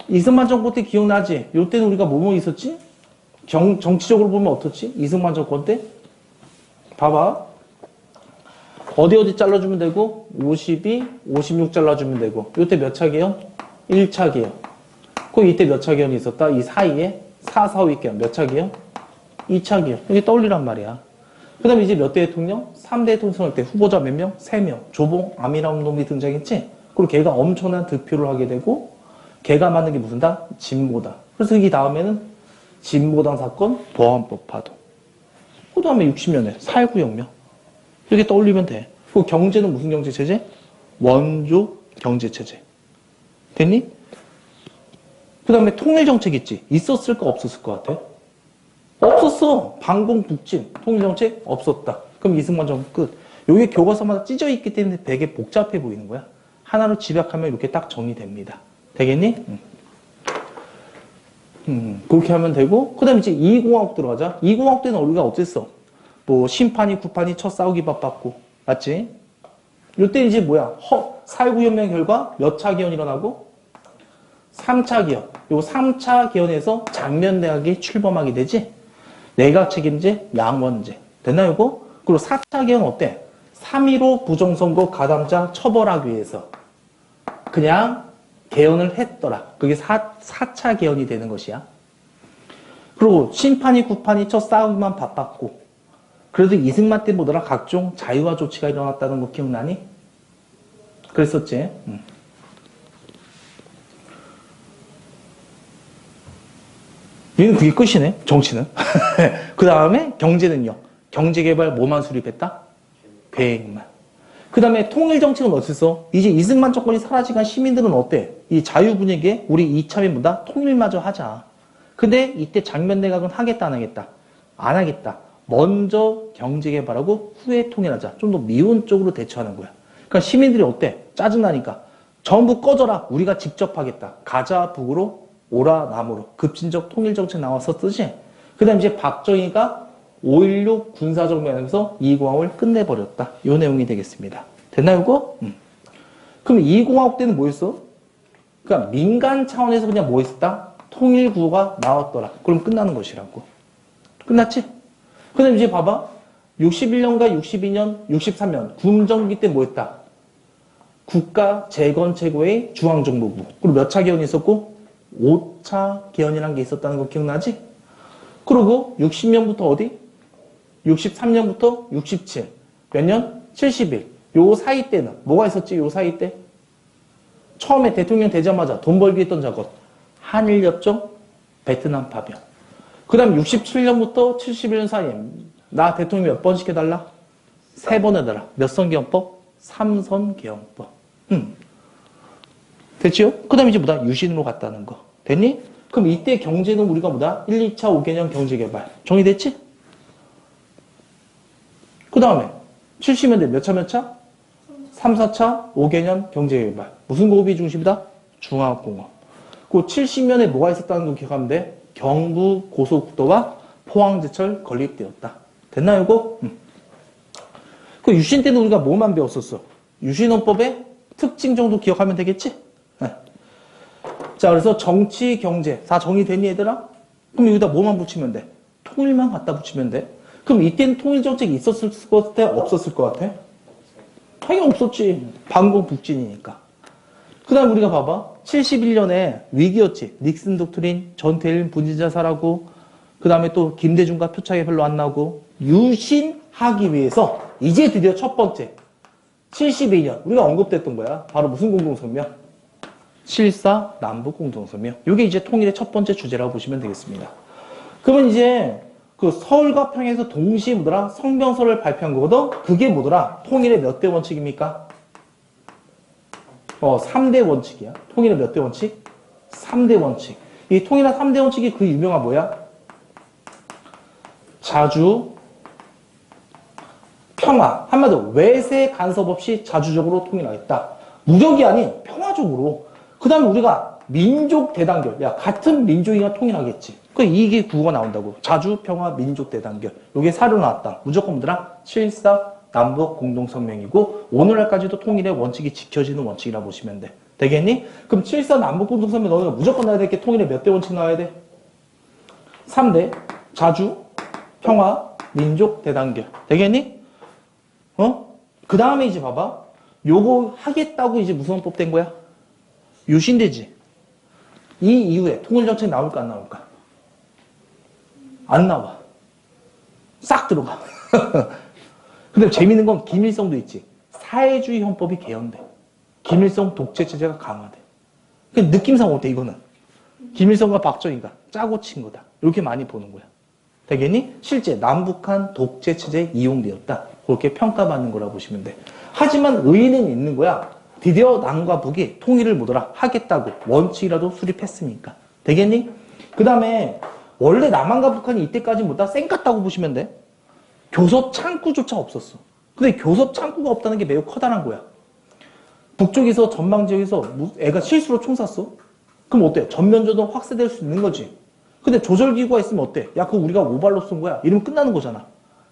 이승만 정권 때 기억나지? 이때는 우리가 뭐뭐 있었지? 정치적으로 보면 어떻지? 이승만 정권 때? 봐봐. 어디 잘라주면 되고 52, 56 잘라주면 되고 이때 몇 차 개헌? 1차 개헌. 그 이때 몇 차 개헌이 있었다? 이 사이에 4, 4, 5 개헌. 몇 차 개헌? 2차 개헌. 이게 떠올리란 말이야. 그 다음에 이제 몇 대 대통령? 3대 대통령 때 후보자 몇 명? 3명. 조봉, 암이라는 놈이 등장했지? 그리고 걔가 엄청난 득표를 하게 되고 걔가 만든 게 무슨 당? 진보당. 그래서 이 다음에는 진보당 사건, 보안법 파동. 그 다음에 60년에 4.19 혁명. 이렇게 떠올리면 돼. 그 경제는 무슨 경제체제? 원조 경제체제. 됐니? 그 다음에 통일정책 있지? 있었을까 없었을 것 같아? 없었어. 반공북진. 통일정책 없었다. 그럼 이승만 정부 끝. 요게 교과서마다 찢어 있기 때문에 되게 복잡해 보이는 거야. 하나로 집약하면 이렇게 딱 정리됩니다. 되겠니? 그렇게 하면 되고, 그 다음에 이제 2공화국 들어가자. 2공화국 때는 우리가 어땠어? 뭐, 심판이, 구판이 첫 싸우기 바빴고, 맞지? 요때 이제 뭐야? 4.19 혁명 결과 몇 차 개헌 일어나고? 3차 개헌. 요 3차 개헌에서 장면대학이 출범하게 되지? 내각 책임제, 양원제. 됐나, 요거? 그리고 4차 개헌 어때? 3.15 부정선거 가담자 처벌하기 위해서 그냥 개헌을 했더라. 그게 4차 개헌이 되는 것이야. 그리고 심판이, 구판이 첫 싸우기만 바빴고, 그래도 이승만 때 보더라 각종 자유화 조치가 일어났다는 거 기억나니? 그랬었지? 얘는 그게 끝이네, 정치는. 그 다음에 경제는요. 경제개발 뭐만 수립했다? 계획만. 그 다음에 통일정책은 어땠어? 이제 이승만 정권이 사라지간 시민들은 어때? 이 자유분위기에 우리 이참에 뭐다? 통일마저 하자. 근데 이때 장면내각은 하겠다 안 하겠다? 안 하겠다. 먼저 경제개발하고 후에 통일하자. 좀 더 미운 쪽으로 대처하는 거야. 그러니까 시민들이 어때? 짜증나니까. 전부 꺼져라. 우리가 직접 하겠다. 가자 북으로 오라 남으로. 급진적 통일정책 나와서 쓰지? 그 다음에 이제 박정희가 5.16 군사정변에서 이공화국을 끝내버렸다. 이 내용이 되겠습니다. 됐나요, 이거? 그럼 이공화국 때는 뭐였어? 그러니까 민간 차원에서 그냥 뭐 했었다? 통일구호가 나왔더라. 그럼 끝나는 것이라고. 끝났지? 그 다음에 이제 봐봐. 61년과 62년, 63년 군정기 때 뭐 했다? 국가재건최고의 중앙정보부. 그리고 몇 차 개헌이 있었고? 5차 개헌이라는 게 있었다는 거 기억나지? 그리고 60년부터 어디? 63년부터 67. 몇 년? 71. 요 사이 때는 뭐가 있었지? 요 사이 때? 처음에 대통령 되자마자 돈 벌기 했던 작업. 한일협정, 베트남 파병. 그 다음 67년부터 71년 사이에 나 대통령 몇 번씩 해달라? 3번 해달라. 몇 선 개헌법? 3선 개헌법. 됐지요? 그 다음에 이제 뭐다? 유신으로 갔다는 거. 됐니? 그럼 이때 경제는 우리가 뭐다? 1, 2차 5개년 경제개발. 정리됐지? 그 다음에 70년대 몇 차 몇 차? 3, 4차 5개년 경제개발. 무슨 고급이 중심이다? 중화공업. 그 70년에 뭐가 있었다는 거 기억하면 돼? 경부 고속국도와 포항제철 건립되었다. 됐나요, 이거? 그 유신 때는 우리가 뭐만 배웠었어? 유신헌법의 특징 정도 기억하면 되겠지? 네. 자, 그래서 정치, 경제 다 정의됐니, 얘들아? 그럼 여기다 뭐만 붙이면 돼? 통일만 갖다 붙이면 돼. 그럼 이때는 통일정책이 있었을 것 같아? 없었을 것 같아? 당연히 없었지. 반공북진이니까. 그 다음 우리가 봐봐. 71년에 위기였지. 닉슨 독트린, 전태일 분진자살하고, 그 다음에 또 김대중과 표창이 별로 안 나오고, 유신하기 위해서 이제 드디어 첫 번째 72년 우리가 언급됐던 거야. 바로 무슨 공동성명? 7.4 남북공동성명. 이게 이제 통일의 첫 번째 주제라고 보시면 되겠습니다. 그러면 이제 그 서울과 평양에서 동시에 뭐더라? 성명서를 발표한 거거든? 그게 뭐더라? 통일의 몇 대 원칙입니까? 3대 원칙이야. 통일의 몇 대 원칙? 3대 원칙. 이 통일의 3대 원칙이 그 유명한 뭐야? 자주, 평화. 한마디로 외세 간섭 없이 자주적으로 통일하겠다. 무력이 아닌 평화적으로. 그 다음에 우리가 민족 대단결. 야, 같은 민족이나 통일하겠지. 그 이게 구호가 나온다고. 자주, 평화, 민족 대단결. 요게 사료 나왔다. 무조건 뭐더라? 7.4 남북 공동성명이고 오늘날까지도 통일의 원칙이 지켜지는 원칙이라고 보시면 돼. 되겠니? 그럼 7사 남북공동선언 너네가 무조건 나야 될 게 통일의 몇 대 원칙 나와야 돼? 3대 자주, 평화, 민족, 대단결. 되겠니? 그 다음에 이제 봐봐. 요거 하겠다고 이제 무슨 헌법 된 거야? 유신되지. 이 이후에 통일정책 나올까 안 나올까? 안 나와. 싹 들어가. 근데 재밌는 건 김일성도 있지. 사회주의 헌법이 개헌돼. 김일성 독재체제가 강화돼. 그냥 느낌상 어때 이거는? 김일성과 박정희가 짜고 친 거다. 이렇게 많이 보는 거야. 되겠니? 실제 남북한 독재체제에 이용되었다. 그렇게 평가받는 거라 보시면 돼. 하지만 의의는 있는 거야. 드디어 남과 북이 통일을 뭐더라? 하겠다고. 원칙이라도 수립했으니까. 되겠니? 그 다음에 원래 남한과 북한이 이때까지 뭐다? 쌩 같다고 보시면 돼. 교섭 창구조차 없었어. 근데 교섭 창구가 없다는 게 매우 커다란 거야. 북쪽에서 전방 지역에서 애가 실수로 총 쐈어? 그럼 어때? 전면전도 확대될 수 있는 거지. 근데 조절기구가 있으면 어때? 야, 그거 우리가 오발로 쏜 거야. 이러면 끝나는 거잖아.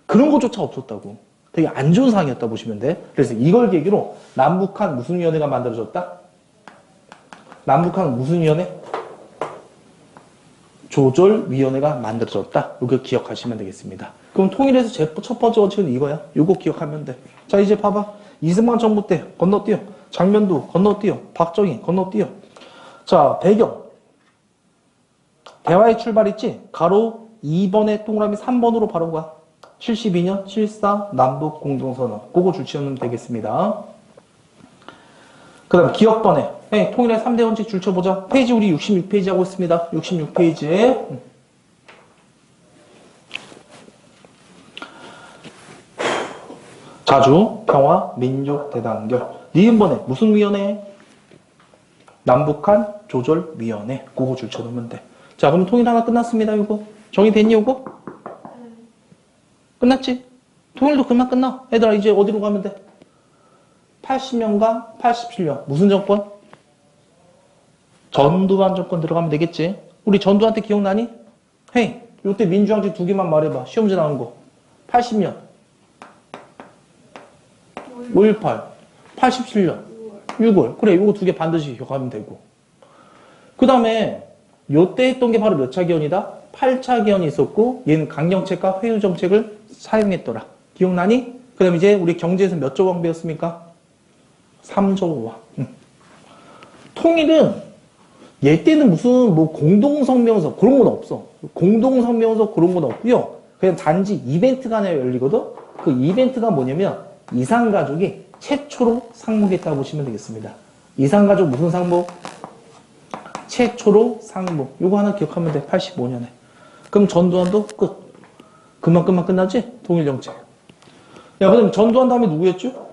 그런 것조차 없었다고. 되게 안 좋은 상황이었다 보시면 돼. 그래서 이걸 계기로 남북한 무슨 위원회가 만들어졌다? 남북한 무슨 위원회? 조절위원회가 만들어졌다. 이거 기억하시면 되겠습니다. 그럼 통일에서 첫 번째 원칙은 이거야. 이거 기억하면 돼. 자, 이제 봐봐. 이승만 정부 때 건너뛰어. 장면두 건너뛰어. 박정희 건너뛰어. 자, 배경. 대화의 출발 있지? 가로 2번에 동그라미 3번으로 바로 가. 72년 7.4 남북 공동선언. 그거 줄치우면 되겠습니다. 그 다음 기억번에. 통일의 3대 원칙 줄쳐보자. 페이지 우리 66페이지 하고 있습니다. 66페이지. 자주, 평화, 민족, 대단결. 니은번에 무슨 위원회? 남북한 조절위원회. 그거 줄쳐놓으면 돼. 자, 그럼 통일 하나 끝났습니다. 이거 정리됐니 이거? 끝났지? 통일도 그만 끝나. 얘들아 이제 어디로 가면 돼? 80년과 87년 무슨 정권? 전두환 정권 들어가면 되겠지. 우리 전두환 때 기억나니? 헤이, 요때 민주항지 두 개만 말해봐. 시험지 나온 거. 80년 5.18 87년 6월. 그래, 요거 두 개 반드시 기억하면 되고. 그 다음에 요때 했던 게 바로 몇 차 기원이다? 8차 기원이 있었고 얘는 강경책과 회유정책을 사용했더라. 기억나니? 그 다음에 이제 우리 경제에서 몇 조각 배웠습니까? 3조각. 통일은 얘 때는 무슨 뭐 공동성명서 그런 건 없어. 공동성명서 그런 건 없고요. 그냥 단지 이벤트가 하나 열리거든. 그 이벤트가 뭐냐면 이산가족이 최초로 상봉했다고 보시면 되겠습니다. 이산가족 무슨 상봉? 최초로 상봉. 요거 하나 기억하면 돼. 85년에. 그럼 전두환도 끝. 금방 끝나지? 통일정책. 야, 그럼 전두환 다음에 누구였죠?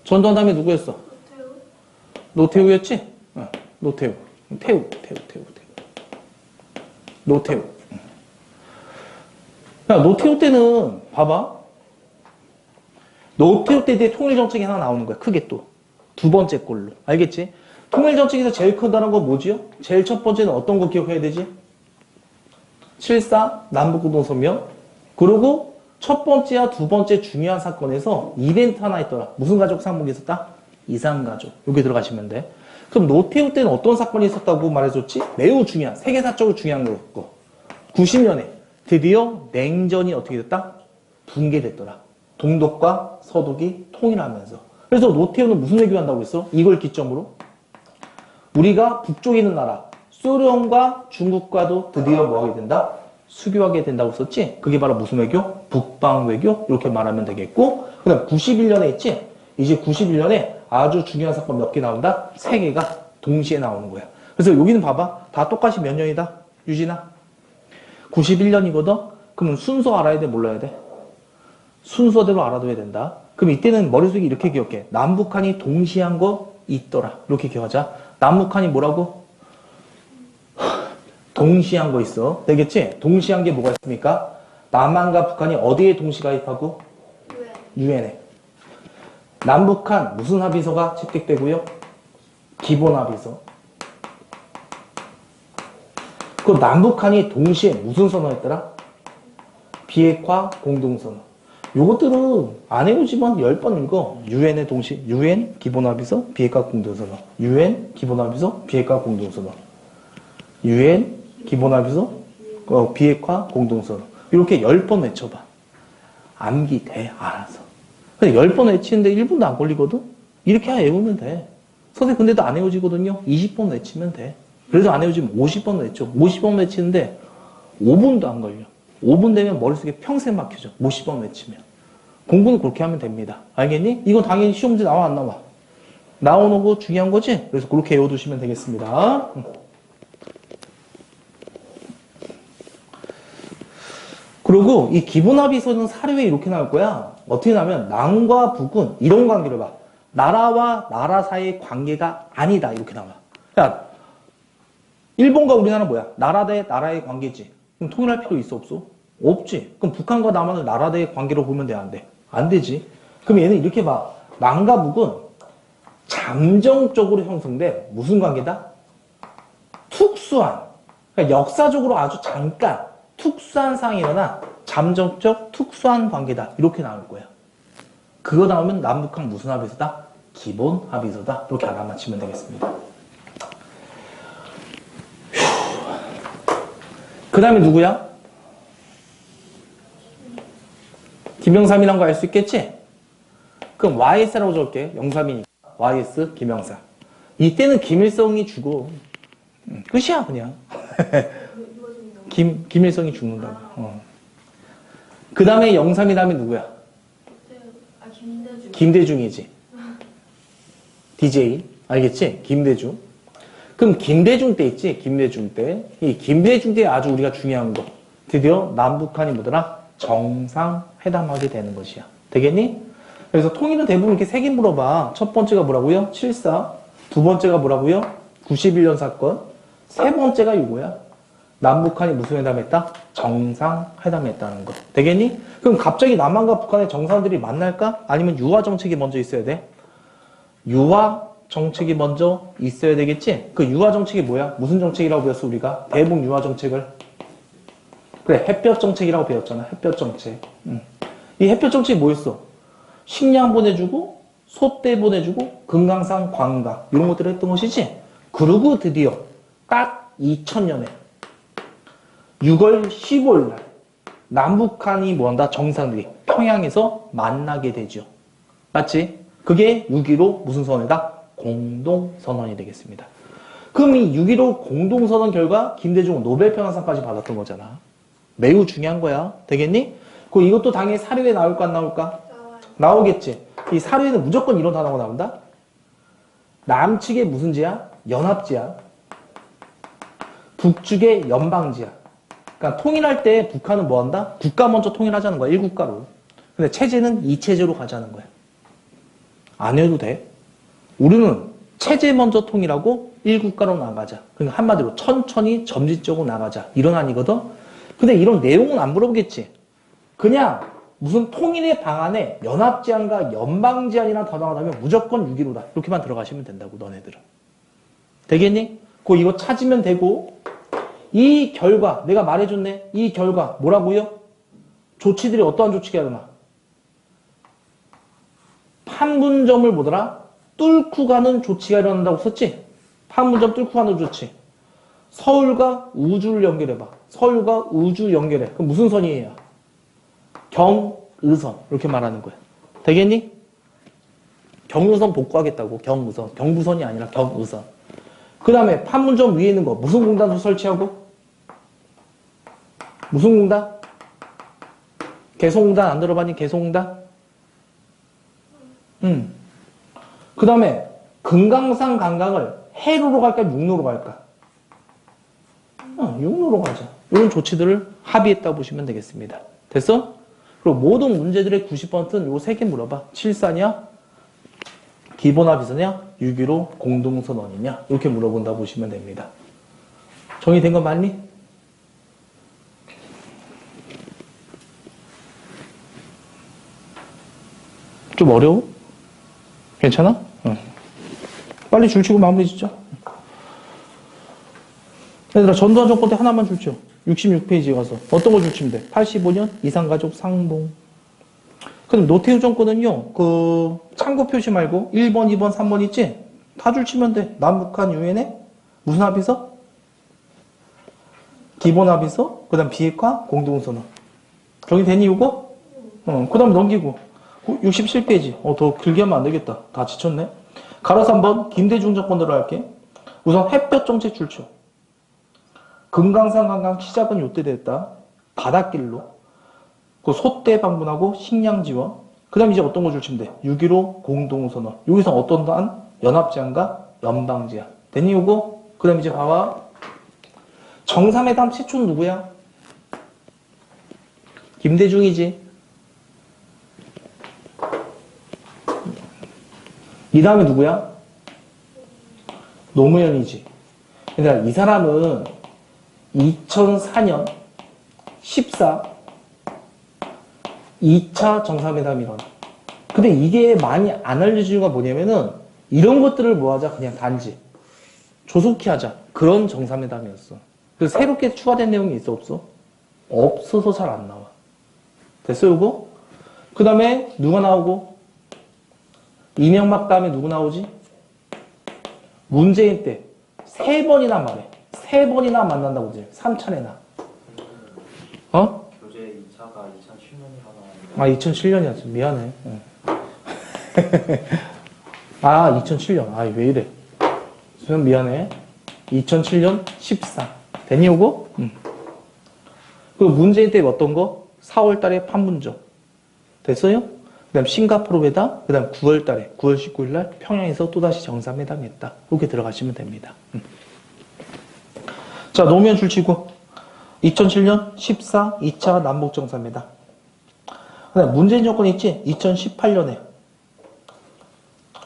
전두환 다음에 누구였어? 노태우였지? 노태우. 태우. 노태우. 야, 노태우 때는 봐봐. 노태우 때 통일정책이 하나 나오는 거야. 크게 또. 두 번째 꼴로. 알겠지? 통일정책에서 제일 크다는 건 뭐지요? 제일 첫 번째는 어떤 거 기억해야 되지? 7.4 남북공동성명. 그리고 첫 번째와 두 번째 중요한 사건에서 이벤트 하나 있더라. 무슨 가족 상봉이 있었다? 이산가족. 여기 들어가시면 돼. 그럼 노태우 때는 어떤 사건이 있었다고 말해줬지? 매우 중요한, 세계사적으로 중요한 거였고 90년에 드디어 냉전이 어떻게 됐다? 붕괴됐더라. 동독과 서독이 통일하면서. 그래서 노태우는 무슨 외교한다고 했어? 이걸 기점으로 우리가 북쪽에 있는 나라 소련과 중국과도 드디어 뭐하게 된다? 수교하게 된다고 썼지? 그게 바로 무슨 외교? 북방 외교? 이렇게 말하면 되겠고, 그 다음 91년에 있지? 이제 91년에 아주 중요한 사건 몇 개 나온다? 3개가 동시에 나오는 거야. 그래서 여기는 봐봐. 다 똑같이 몇 년이다? 유진아? 91년이거든? 그러면 순서 알아야 돼? 몰라야 돼? 순서대로 알아둬야 된다. 그럼 이때는 머릿속에 이렇게 기억해. 남북한이 동시에 한 거 있더라. 이렇게 기억하자. 남북한이 뭐라고? 동시에 한 거 있어. 되겠지? 동시에 한 게 뭐가 있습니까? 남한과 북한이 어디에 동시 가입하고? 유엔에. 남북한 무슨 합의서가 채택되고요? 기본 합의서. 그 남북한이 동시에 무슨 선언했더라? 비핵화 공동선언. 요것들은 안 외우지만 10번 읽어. UN 기본합의서 비핵화 공동선언. UN 기본합의서 비핵화 공동선언. UN 기본합의서 비핵화 공동선언. 이렇게 10번 외쳐봐. 암기 돼, 알아서. 근데 10번 외치는데 1분도 안 걸리거든? 이렇게 외우면 돼. 선생님, 근데도 안 외워지거든요? 20번 외치면 돼. 그래도 안 외워지면 50번 외쳐. 50번 외치는데 5분도 안 걸려. 5분 되면 머릿속에 평생 막혀져. 50번 외치면. 공부는 그렇게 하면 됩니다. 알겠니? 이건 당연히 시험 문제 나와, 안 나와? 나오는 거 중요한 거지? 그래서 그렇게 외워두시면 되겠습니다. 그리고 이 기본합의서는 사료에 이렇게 나올 거야. 어떻게 나면 남과 북은 이런 관계를 봐. 나라와 나라 사이의 관계가 아니다. 이렇게 나와. 야, 일본과 우리나라는 뭐야? 나라 대 나라의 관계지. 그럼 통일할 필요 있어, 없어? 없지. 그럼 북한과 남한을 나라 대 관계로 보면 돼, 안 돼? 안 되지. 그럼 얘는 이렇게 봐. 남과 북은 잠정적으로 형성돼. 무슨 관계다? 특수한. 그러니까 역사적으로 아주 잠깐 특수한 상황이 일어나 잠정적 특수한 관계다. 이렇게 나올 거야. 그거 나오면 남북한 무슨 합의서다? 기본 합의서다. 이렇게 알아맞히면 되겠습니다. 그 다음에 누구야? 김영삼이란 거 알 수 있겠지? 그럼 YS라고 적을게. 영삼이니까. YS 김영삼. 이때는 김일성이 죽어. 끝이야 그냥. 김일성이 죽는다고. 그 다음에 영삼이 다음에 누구야? 김대중이지. DJ. 알겠지? 김대중. 그럼 김대중 때 있지? 김대중 때. 이 김대중 때 아주 우리가 중요한 거. 드디어 남북한이 뭐더라? 정상회담하게 되는 것이야. 되겠니? 그래서 통일은 대부분 이렇게 3개 물어봐. 첫 번째가 뭐라고요? 7.4. 두 번째가 뭐라고요? 91년 사건. 세 번째가 이거야. 남북한이 무슨 회담했다? 정상회담했다는 거. 되겠니? 그럼 갑자기 남한과 북한의 정상들이 만날까? 아니면 유화 정책이 먼저 있어야 돼? 유화 정책이 먼저 있어야 되겠지? 그 유화 정책이 뭐야? 무슨 정책이라고 배웠어, 우리가? 대북 유화 정책을. 그래, 햇볕 정책이라고 배웠잖아. 햇볕 정책. 이 햇볕 정책이 뭐였어? 식량 보내주고, 소떼 보내주고, 금강산 관광. 이런 것들을 했던 것이지? 그리고 드디어 딱 2000년에 6월 15일 날 남북한이 뭐한다? 정상들이 평양에서 만나게 되죠. 맞지? 그게 6.15 무슨 선언이다? 공동선언이 되겠습니다. 그럼 이 6.15 공동선언 결과 김대중은 노벨평화상까지 받았던 거잖아. 매우 중요한 거야. 되겠니? 그 이것도 당연히 사료에 나올까 안 나올까? 나오겠지. 이 사료에는 무조건 이런 단어가 나온다. 남측의 무슨 지야? 연합지야. 북측의 연방지야. 그러니까 통일할 때 북한은 뭐 한다? 국가 먼저 통일하자는 거야. 1국가로. 근데 체제는 2체제로 가자는 거야. 안 해도 돼. 우리는 체제 먼저 통일하고 1국가로 나가자. 그러니까 한마디로 천천히 점진적으로 나가자. 이런 아니거든? 근데 이런 내용은 안 물어보겠지. 그냥 무슨 통일의 방안에 연합제안과 연방제안이라는 단어가 나오면 무조건 6.15다. 이렇게만 들어가시면 된다고, 너네들은. 되겠니? 이거 찾으면 되고, 이 결과, 내가 말해줬네. 이 결과, 뭐라고요? 조치들이 어떠한 조치가 일어나? 판문점을 뭐더라? 뚫고 가는 조치가 일어난다고 썼지? 판문점 뚫고 가는 조치. 서울과 우주를 연결해봐. 서울과 우주 연결해. 그럼 무슨 선이에요? 경의선. 이렇게 말하는 거야. 되겠니? 경의선 복구하겠다고. 경의선. 경부선이 아니라 경의선. 그 다음에 판문점 위에 있는 거. 무슨 공단도 설치하고? 무슨 공단? 개성공단 안 들어봤니? 개성공단? 그 다음에 금강산 관광을 해로로 갈까? 육로로 갈까? 육로로 가자. 이런 조치들을 합의했다고 보시면 되겠습니다. 됐어? 그리고 모든 문제들의 90%는 요 3개 물어봐. 7.4냐? 기본합의서냐? 6.15 공동선언이냐? 이렇게 물어본다고 보시면 됩니다. 정리된 건 맞니? 좀 어려워? 괜찮아? 응. 빨리 줄 치고 마무리 짓자. 얘들아, 전두환 정권 때 하나만 줄 쳐. 66페이지에 가서. 어떤 거 줄 치면 돼? 85년 이상가족 상봉. 그럼 노태우 정권은요, 참고 표시 말고 1번, 2번, 3번 있지? 다 줄치면 돼. 남북한 유엔에 무슨 합의서? 기본 합의서, 그 다음 비핵화, 공동선언. 정리되니, 이거? 그 다음 넘기고. 67페이지. 더 길게 하면 안 되겠다. 다 지쳤네. 가로서 한번 김대중 정권으로 할게. 우선 햇볕 정책 출처. 금강산 관광 시작은 요때 됐다. 바닷길로. 그 소떼 방문하고 식량 지원. 그 다음 이제 어떤 거 줄치면 돼? 6.15 공동선언. 여기서 어떤 안? 연합제안과 연방제안. 됐니, 요거? 그 다음 이제 봐봐. 정상회담 최초는 누구야? 김대중이지. 이 다음에 누구야? 노무현이지. 그러니까 이 사람은 2004년 14 2차 정상회담이 일어나. 근데 이게 많이 안 알려진 이유가 뭐냐면은 이런 것들을 뭐 하자? 그냥 단지 조속히 하자. 그런 정상회담이었어. 그래서 새롭게 추가된 내용이 있어 없어? 없어서 잘 안 나와. 됐어 요거? 그 다음에 누가 나오고? 이명박 다음에 누구 나오지? 문재인 때 3번이나 말해. 3번이나 만난다고 그러지. 3차례나. 교재 2차가 2007년이라고. 2007년이었지. 미안해. 아, 2007년. 아, 왜 이래. 수현 미안해. 2007년 14. 됐니, 요거? 그리고 문재인 때 어떤 거? 4월 달에 판문점. 됐어요? 그 다음 싱가포르 회담, 그 다음 9월 달에, 9월 19일 날 평양에서 또다시 정상회담이 했다. 이렇게 들어가시면 됩니다. 자, 노무현 줄치고. 2007년 14, 2차 남북정상회담. 그 다음 문재인 정권 있지? 2018년에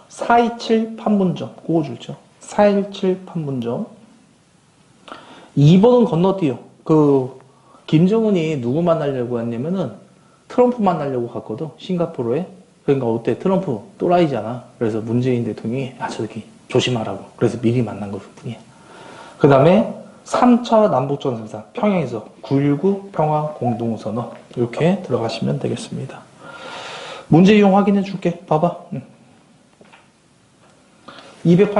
4.27 판문점. 그거 줄죠. 4.17 판문점. 2번은 건너뛰어. 김정은이 누구 만나려고 했냐면은 트럼프 만나려고 갔거든. 싱가포르에. 그러니까 어때? 트럼프 또라이잖아. 그래서 문재인 대통령이 저기 조심하라고. 그래서 미리 만난 것 뿐이야. 그 다음에 3차 남북정상회담 평양에서 9.19 평화 공동선언 이렇게 들어가시면 되겠습니다. 문제 이용 확인해 줄게. 봐봐. 208